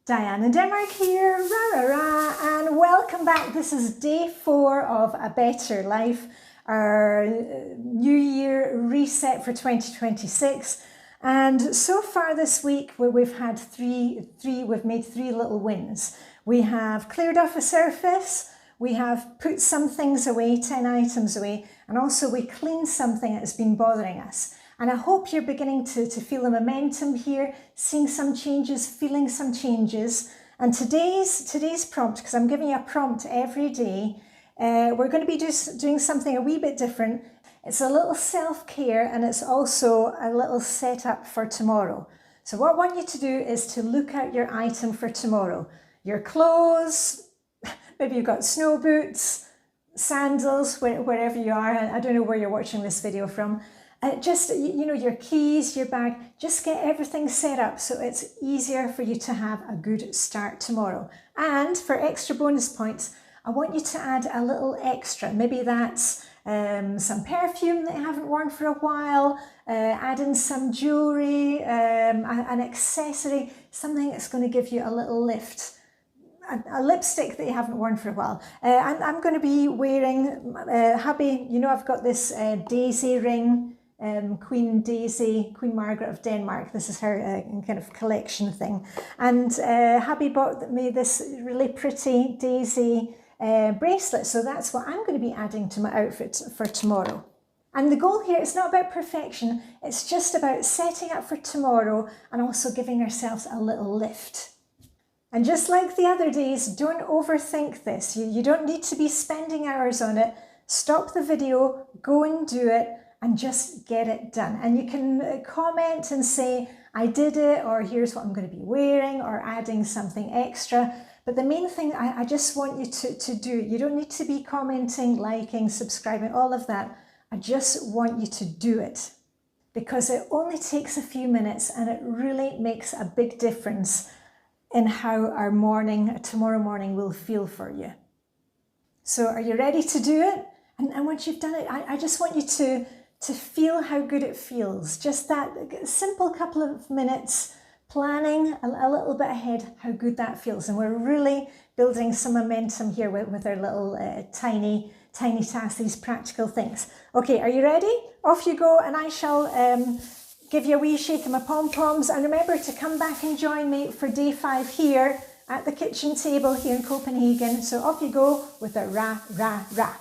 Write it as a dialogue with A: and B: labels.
A: Diane in Denmark here, rah rah rah, and welcome back. This is day 4 of A Better Life, our New Year reset for 2026. And so far this week, we've had we've made 3 little wins. We have cleared off a surface, we have put some things away, 10 items away, and also we cleaned something that's been bothering us. And I hope you're beginning to feel the momentum here, seeing some changes, feeling some changes. And today's prompt, because I'm giving you a prompt every day, we're going to be doing something a wee bit different. It's a little self-care and it's also a little setup for tomorrow. So what I want you to do is to look at your item for tomorrow. Your clothes, maybe you've got snow boots, sandals, wherever you are. I don't know where you're watching this video from. Just, you know, your keys, your bag, just get everything set up so it's easier for you to have a good start tomorrow. And for extra bonus points, I want you to add a little extra. Maybe that's some perfume that you haven't worn for a while, add in some jewellery, an accessory, something that's going to give you a little lift. A lipstick that you haven't worn for a while. I'm going to be wearing, hubby, you know, I've got this daisy ring, Queen Daisy, Queen Margaret of Denmark. This is her kind of collection thing. And hubby bought me this really pretty daisy bracelet. So that's what I'm going to be adding to my outfit for tomorrow. And the goal here is not about perfection. It's just about setting up for tomorrow and also giving ourselves a little lift. And just like the other days, don't overthink this. You don't need to be spending hours on it. Stop the video, go and do it, and just get it done. And you can comment and say, I did it, or here's what I'm going to be wearing, or adding something extra. But the main thing I just want you to do, you don't need to be commenting, liking, subscribing, all of that. I just want you to do it. Because it only takes a few minutes and it really makes a big difference in how our tomorrow morning will feel for you. So are you ready to do it? And once you've done it, I just want you to feel how good it feels. Just that simple couple of minutes planning a little bit ahead how good that feels. And we're really building some momentum here with our little tiny tasks, these practical things. Okay, are you ready? Off you go, and I shall give you a wee shake of my pom-poms, and remember to come back and join me for day 5 here at the kitchen table here in Copenhagen. So off you go with a rah, rah, rah.